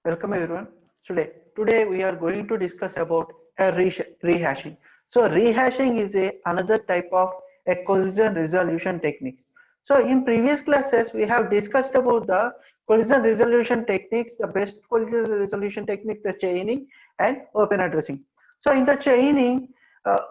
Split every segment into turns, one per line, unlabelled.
Welcome everyone. Today we are going to discuss about rehashing. So rehashing is another type of a collision resolution technique. So in previous classes we have discussed about the collision resolution techniques, the best collision resolution techniques, the chaining and open addressing. So in the chaining,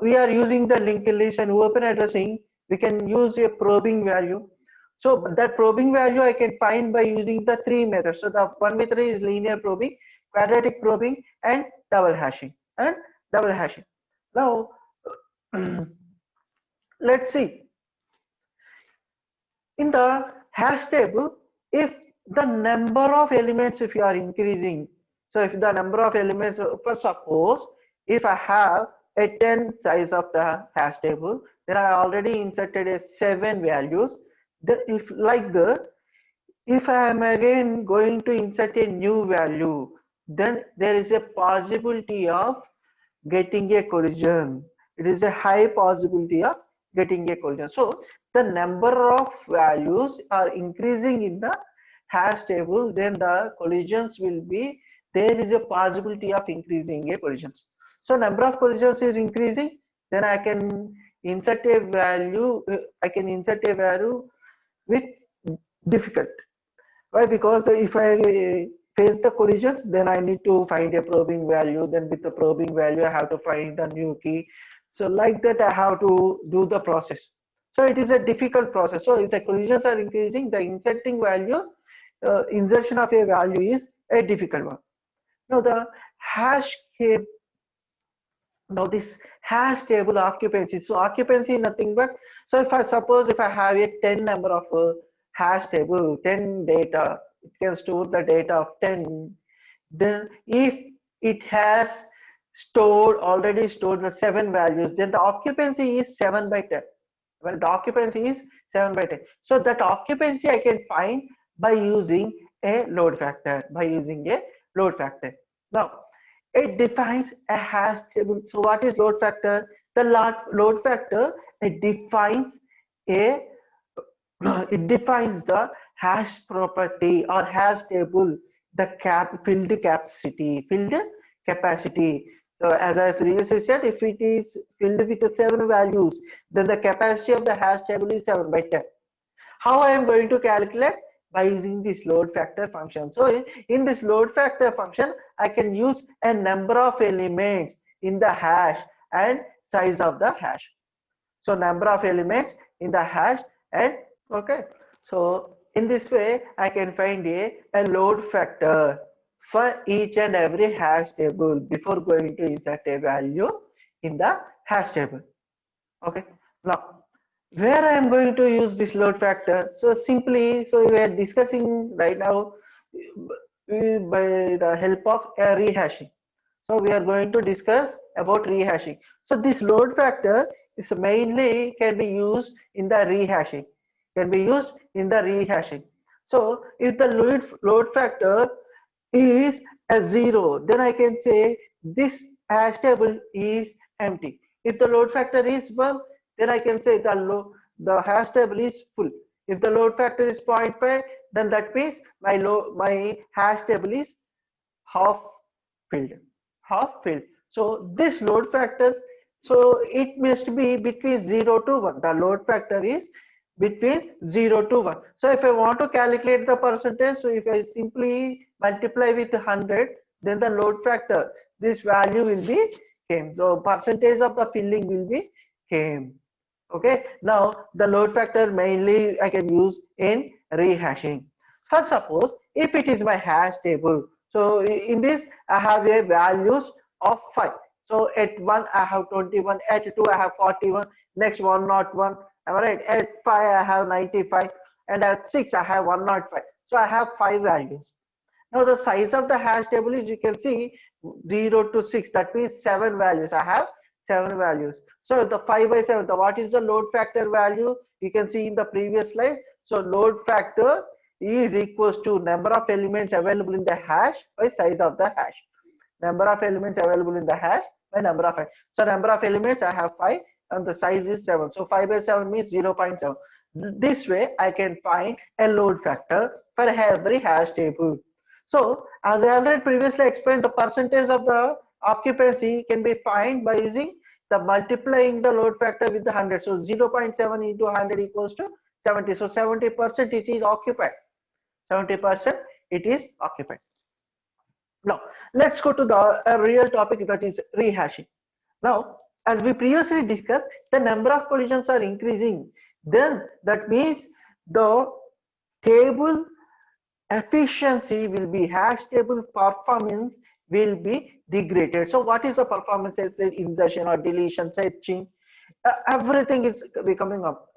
we are using the linked list and open addressing. We can use a probing value. So that probing value I can find by using the three methods. So the one method is linear probing, quadratic probing, and double hashing. And double hashing. Now let's see in the hash table if the number of elements if you are increasing. So if the number of elements, for suppose if I have a 10 size of the hash table, then I already inserted a 7 values. Then if like that, if I am again going to insert a new value, then there is a possibility of getting a collision. It is a high possibility of getting a collision. So the number of values are increasing in the hash table, then the collisions will be, there is a possibility of increasing a collisions. So number of collisions is increasing, then I can insert a value, with difficult. Why? Because if I face the collisions, then I need to find a probing value. Then with the probing value, I have to find the new key. So like that, I have to do the process. So it is a difficult process. So if the collisions are increasing, the insertion of a value is a difficult one. Now the hash key. Now this hash table occupancy. So occupancy nothing but, so if I suppose if I have a 10 number of hash table, 10 data, it can store the data of 10. Then if it has already stored the 7 values, then the occupancy is 7 by 10. Well, the occupancy is 7 by 10. So that occupancy I can find by using a load factor, Now, it defines a hash table. So what is load factor? The load factor, it defines a it defines the hash property or hash table, the filled capacity. So as I previously said, if it is filled with the 7 values, then the capacity of the hash table is 7 by 10. How I am going to calculate? By using this load factor function. So in this load factor function, I can use a number of elements in the hash and size of the hash. So number of elements in the hash and okay. So in this way, I can find a load factor for each and every hash table before going to insert a value in the hash table. Okay. Now, where I am going to use this load factor? So simply, so we are discussing right now by the help of a rehashing. So we are going to discuss about rehashing. So this load factor is mainly can be used in the rehashing. So if the load factor is a 0, then I can say this hash table is empty. If the load factor is 1, then I can say the hash table is full. If the load factor is 0.5, then that means my hash table is half filled. So this load factor, so it must be between 0 to 1. The load factor is between 0 to 1. So if I want to calculate the percentage, so if I simply multiply with 100, then the load factor, this value will be came. So percentage of the filling will be came. Okay. Now the load factor mainly I can use in rehashing. For suppose if it is my hash table, so in this I have a values of 5. So at 1 I have 21, at 2 I have 41, next 101, am I right? At 5 I have 95, and at 6 I have 105. So I have 5 values. Now the size of the hash table is, you can see 0 to 6, that means 7 values. I have 7 values. So the 5 by 7, what is the load factor value? You can see in the previous slide. So load factor is equals to number of elements available in the hash by size of the hash. Number of elements available in the hash by number of hash. So number of elements I have 5 and the size is 7. So 5 by 7 means 0.7. This way I can find a load factor for every hash table. So as I already previously explained, the percentage of the occupancy can be found by using the multiplying the load factor with the 100. So 0.7 into 100 equals to 70. So 70% it is occupied. 70% it is occupied. Now let's go to the real topic, that is rehashing. Now, as we previously discussed, the number of collisions are increasing. Then that means the table efficiency will be, hash table performance will be degraded. So what is the performance? Insertion or deletion, searching, everything is becoming up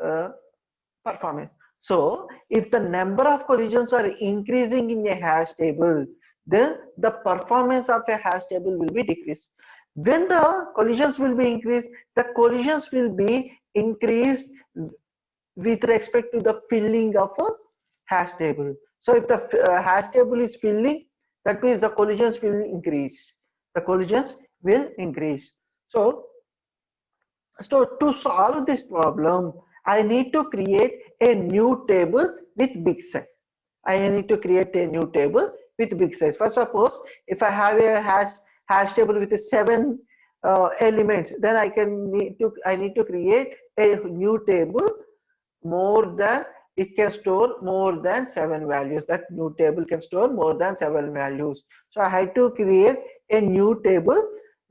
performance. So if the number of collisions are increasing in a hash table, then the performance of a hash table will be decreased. When the collisions will be increased, the collisions will be increased with respect to the filling of a hash table. So if the hash table is filling, that means the collisions will increase. The collisions will increase. So to solve this problem, I need to create a new table with big size. I need to create a new table with big size. For suppose, if I have a hash table with 7 elements, then I need to create a new table more than, it can store more than 7 values. That new table can store more than 7 values. So I had to create a new table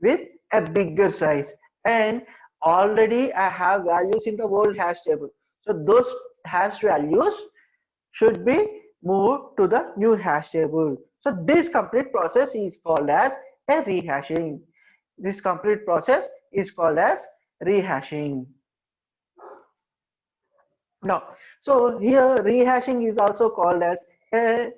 with a bigger size, and already I have values in the old hash table. So those hash values should be moved to the new hash table. So this complete process is called as a rehashing. This complete process is called as rehashing. Now, so here rehashing is also called as a,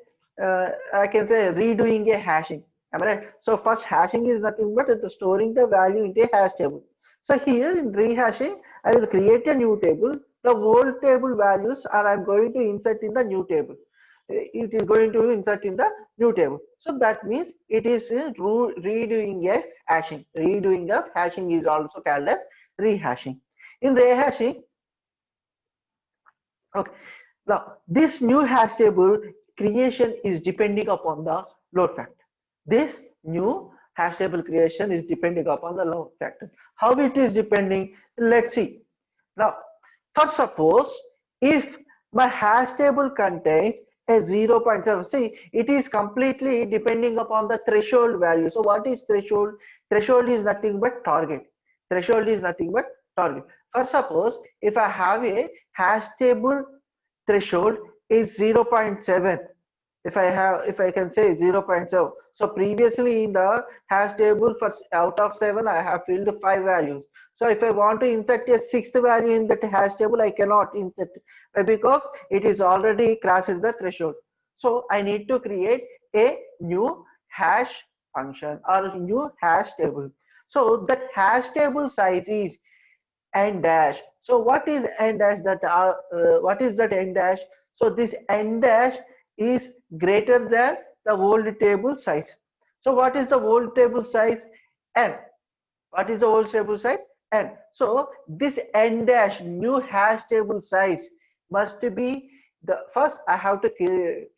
I can say redoing a hashing. Am I right? So first hashing is nothing but storing the value into a hash table. So here in rehashing, I will create a new table. The old table values are I'm going to insert in the new table. It is going to insert in the new table. So that means it is redoing a hashing. Redoing of hashing is also called as rehashing. In rehashing, okay. Now, this new hash table creation is depending upon the load factor. This new hash table creation is depending upon the load factor. How it is depending? Let's see. Now, first suppose if my hash table contains a 0.7, see, it is completely depending upon the threshold value. So what is threshold? Threshold is nothing but target. Threshold is nothing but target. For suppose if I have a hash table threshold is 0.7, if I can say 0.7, so previously in the hash table for out of 7 I have filled 5 values. So if I want to insert a sixth value in that hash table, I cannot insert because it is already crossed the threshold. So I need to create a new hash function or a new hash table. So that hash table size is n dash. So what is n dash? What is that n dash? So this n dash is greater than the old table size. So what is the old table size? N. What is the old table size? N. So this n dash new hash table size must be the first. I have to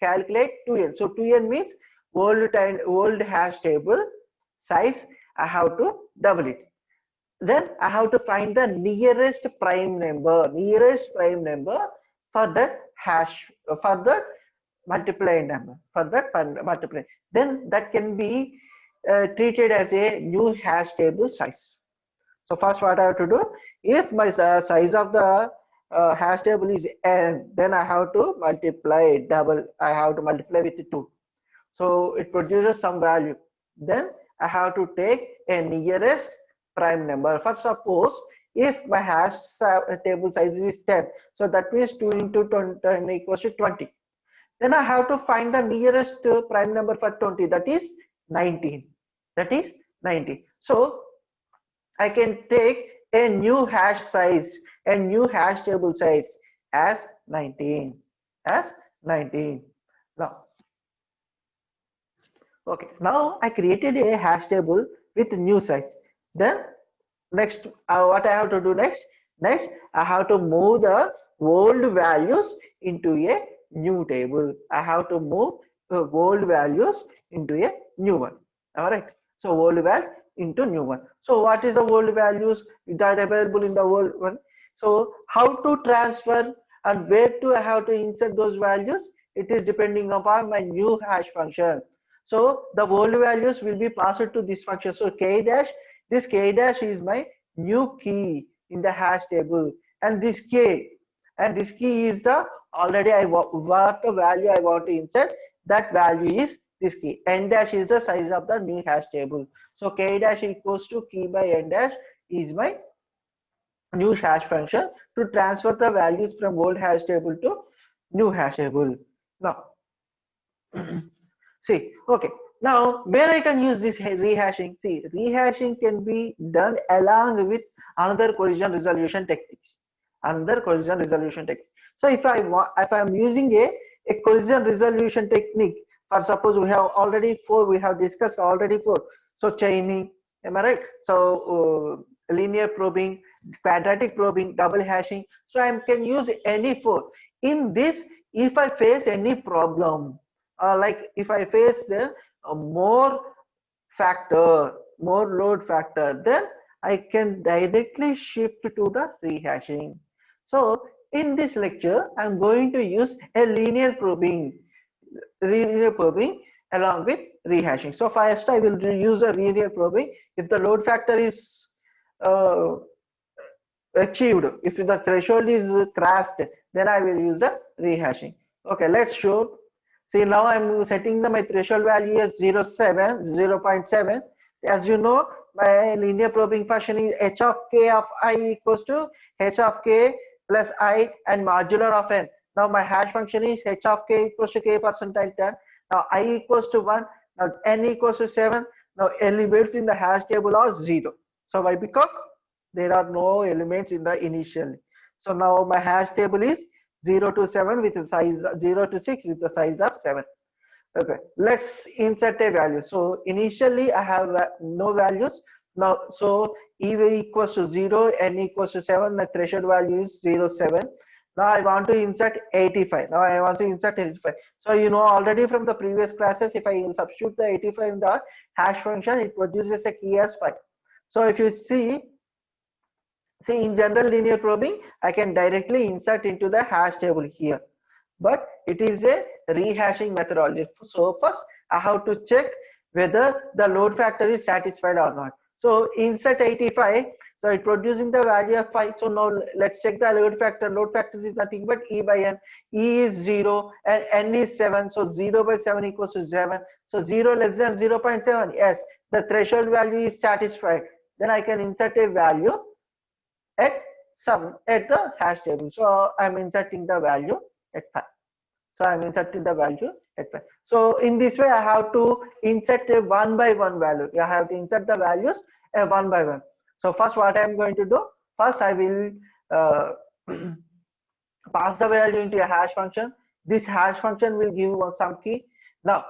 calculate 2n. So 2n means old hash table size. I have to double it. Then I have to find the nearest prime number for that hash, for that multiply number, for that multiply. Then that can be treated as a new hash table size. So first what I have to do, if my size of the hash table is n, then I have to multiply double. I have to multiply with 2. So it produces some value. Then I have to take a nearest prime number. For suppose if my hash table size is 10, so that means 2 into 10 equals to 20. Then I have to find the nearest prime number for 20, that is 19. That is 19. So I can take a new hash size, a new hash table size as 19. As 19. Now, okay, now I created a hash table with new size. Then next, what I have to do next? Next, I have to move the old values into a new table. I have to move old values into a new one. All right. So old values into new one. So what is the old values that are available in the old one? So how to transfer and where to I have to insert those values? It is depending upon my new hash function. So the old values will be passed to this function. So k dash, this k dash is my new key in the hash table, and this key is the already what the value I want to insert. That value is this key. N dash is the size of the new hash table. So k dash equals to key by n dash is my new hash function to transfer the values from old hash table to new hash table. Now, see, okay. Now, where I can use this rehashing? See, rehashing can be done along with another collision resolution techniques. Another collision resolution technique. So, if I am using a collision resolution technique, for suppose we have already four, we have discussed already four. So, chaining, am I right? So, linear probing, quadratic probing, double hashing. So, I can use any four. In this, if I face any problem, like if I face the more factor, more load factor, then I can directly shift to the rehashing. So in this lecture, I'm going to use a linear probing along with rehashing. So first I will use a linear probing. If the load factor is uh, achieved, if the threshold is crossed, then I will use the rehashing. Okay, let's show. See, now I'm setting my threshold value as 0.7. As you know, my linear probing function is h of k of I equals to h of k plus I and modular of n. Now my hash function is h of k equals to k percentile 10. Now I equals to 1. Now n equals to 7. Now elements in the hash table are 0. So why? Because there are no elements in the initial. So now my hash table is 0 to 7 with the size 0 to 6 with the size of 7. Okay, let's insert a value. So initially I have no values. Now, so E equals to 0, N equals to 7, the threshold value is 0, 7. Now I want to insert 85. Now I want to insert 85. So you know already from the previous classes, if I substitute the 85 in the hash function, it produces a key as 5. So if you see in general linear probing, I can directly insert into the hash table here. But it is a rehashing methodology. So first I have to check whether the load factor is satisfied or not. So insert 85. So it producing the value of 5. So now let's check the load factor. Load factor is nothing but E by N. E is 0 and N is 7. So 0 by 7 equals to 7. So 0 less than 0.7. Yes, the threshold value is satisfied. Then I can insert a value at the hash table. So I'm inserting the value at 5. So I'm inserting the value at 5. So in this way, I have to insert a one by one value. I have to insert the values one by one. So first, what I'm going to do? First, I will pass the value into a hash function. This hash function will give some key. Now,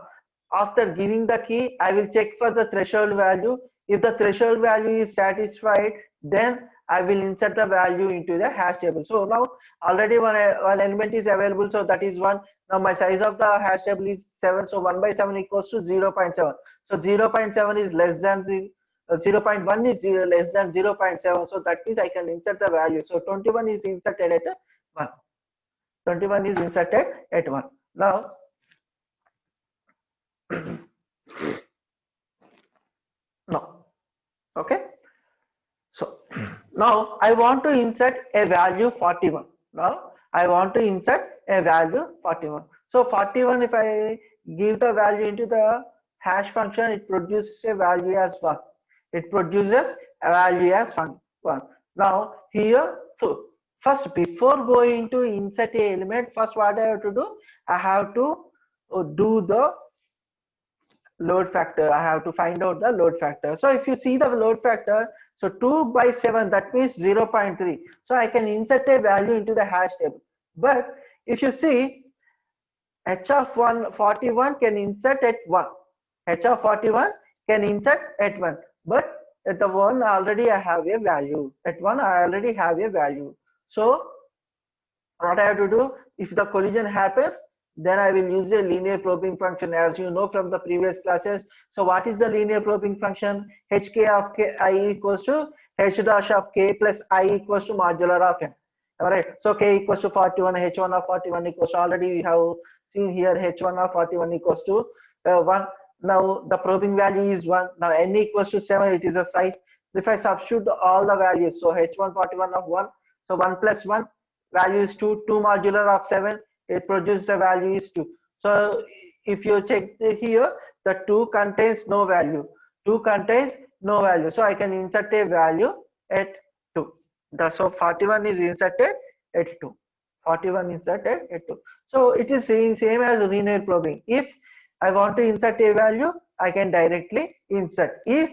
after giving the key, I will check for the threshold value. If the threshold value is satisfied, then I will insert the value into the hash table. So now already one element is available, so that is 1. Now my size of the hash table is 7, so 1 by 7 equals to 0.7. So 0.7 is less than 0.1 is less than 0.7. So that means I can insert the value. So 21 is inserted at 1. 21 is inserted at 1. Now no. Okay. So now I want to insert a value 41. Now I want to insert a value 41. So 41, if I give the value into the hash function, it produces a value as 1. It produces a value as 1. Now here, so first before going to insert a element, first what I have to do? I have to do the load factor. I have to find out the load factor. So if you see the load factor, so 2 by 7, that means 0.3. So I can insert a value into the hash table. But if you see, h of 41 can insert at 1. H of 41 can insert at 1. But at the 1 already I have a value. At 1 I already have a value. So what I have to do, if the collision happens, then I will use a linear probing function, as you know from the previous classes. So what is the linear probing function? Hk of k I equals to h dash of k plus I equals to modular of n. All right. So k equals to 41, h1 of 41 equals to, already we have seen here, h1 of 41 equals to 1. Now the probing value is 1. Now n equals to 7, it is a size. If I substitute all the values, so h1 41 of 1, so 1 plus 1 value is 2, 2 modular of 7, it produces the value is 2. So if you check here, the 2 contains no value, 2 contains no value, so I can insert a value at 2. So 41 is inserted at 2, 41 inserted at 2. So it is same as linear probing. If I want to insert a value, I can directly insert if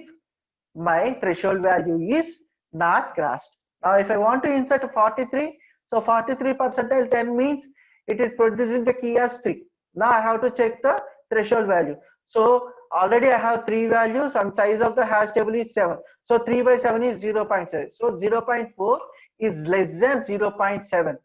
my threshold value is not crossed. Now if I want to insert 43, so 43 percentile 10 means it is producing the key as 3. Now I have to check the threshold value. So already I have 3 values and size of the hash table is 7. So 3 by 7 is 0.7. So 0.4 is less than 0.7.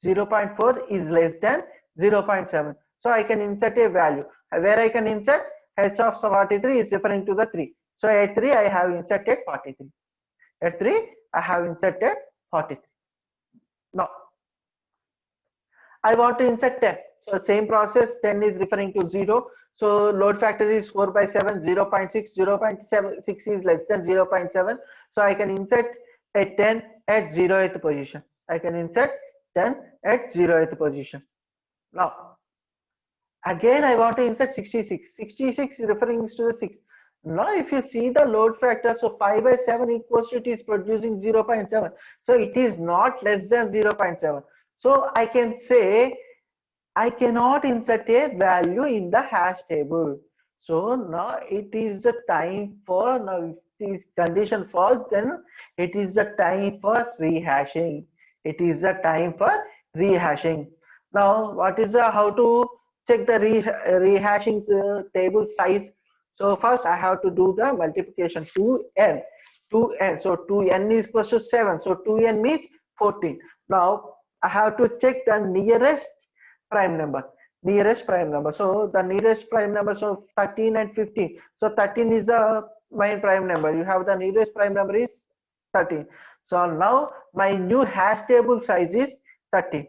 0.4 is less than 0.7. So I can insert a value. Where I can insert, h of 43 is referring to the 3. So at 3 I have inserted 43. At 3 I have inserted 43. Now I want to insert 10. So same process, 10 is referring to 0. So load factor is 4 by 7, 0.6, 0.76 is less than 0.7. So I can insert a 10 at 0th position. I can insert 10 at 0th position. Now again I want to insert 66. 66 is referring to the 6. Now if you see the load factor, so 5 by 7 equals to, it is producing 0.7. So it is not less than 0.7. So I can say I cannot insert a value in the hash table. So now it is the time for, now if this condition false, then it is the time for rehashing. It is the time for rehashing. Now what is how to check the rehashing table size? So first I have to do the multiplication, 2n. 2n, so 2n is equals to 7, so 2n means 14. Now I have to check the nearest prime number. So the nearest prime number, so 13 and 15. So 13 is the my prime number. You have the nearest prime number is 13. So now my new hash table size is 13.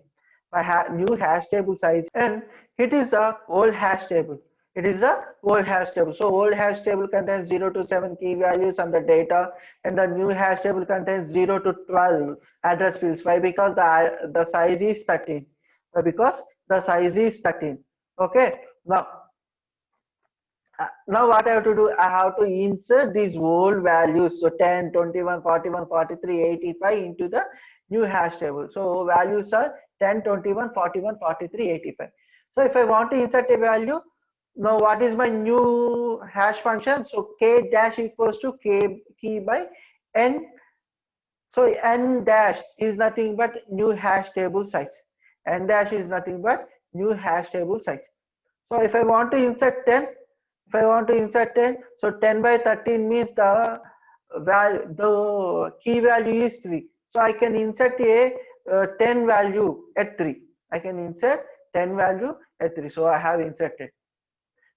My new hash table size, and it is a old hash table. It is a old hash table. So old hash table contains 0 to 7 key values and the data, and the new hash table contains 0 to 12 address fields. Why? Because the size is 13. Why? Because the size is 13. Okay. Now what I have to do? I have to insert these old values. So 10, 21, 41, 43, 85 into the new hash table. So values are 10, 21, 41, 43, 85. So if I want to insert a value, now what is my new hash function? So k dash equals to k key by n. So n dash is nothing but new hash table size. N dash is nothing but new hash table size. So if I want to insert 10, so 10 by 13 means the key value is 3. So I can insert a 10 value at 3. I can insert 10 value at 3. So I have inserted.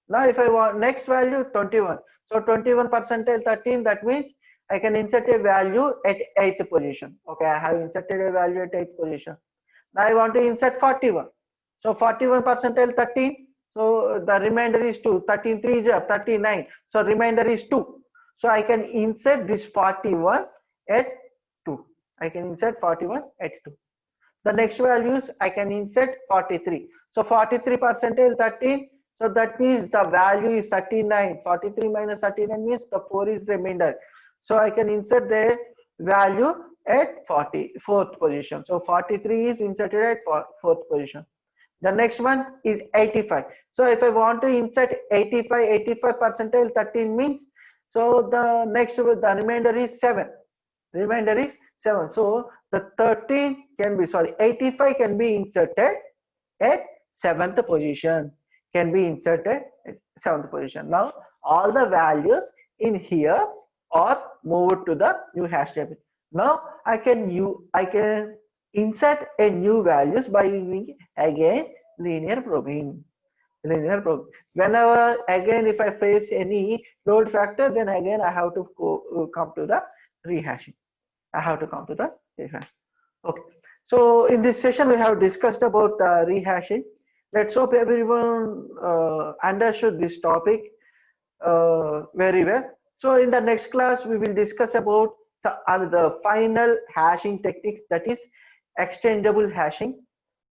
Now if I want next value 21. So 21 percentile 13, that means I can insert a value at 8th position. Okay, I have inserted a value at 8th position. Now I want to insert 41. So 41 percentile 13. So the remainder is 2. 13 3 is 39. So remainder is 2. So I can insert this 41 at 2. I can insert 41 at 2. The next values I can insert 43. So 43 percentile 13. So that means the value is 39. 43 minus 39 means the 4 is remainder. So I can insert the value at 44th position. So 43 is inserted at 4th position. The next one is 85. So if I want to insert 85 percentile 13 means, so the next, the remainder is 7. Remainder is 7. So the 85 can be inserted at 7th position. Can be inserted at 7th position. Now all the values in here are moved to the new hash table. Now I can insert a new values by using again linear probing. Linear probing. Whenever again, if I face any load factor, then again I have to come to the rehashing. I have to come to the rehashing. Okay. So in this session, we have discussed about rehashing. Let's hope everyone understood this topic very well. So in the next class, we will discuss about the final hashing techniques, that is extendable hashing.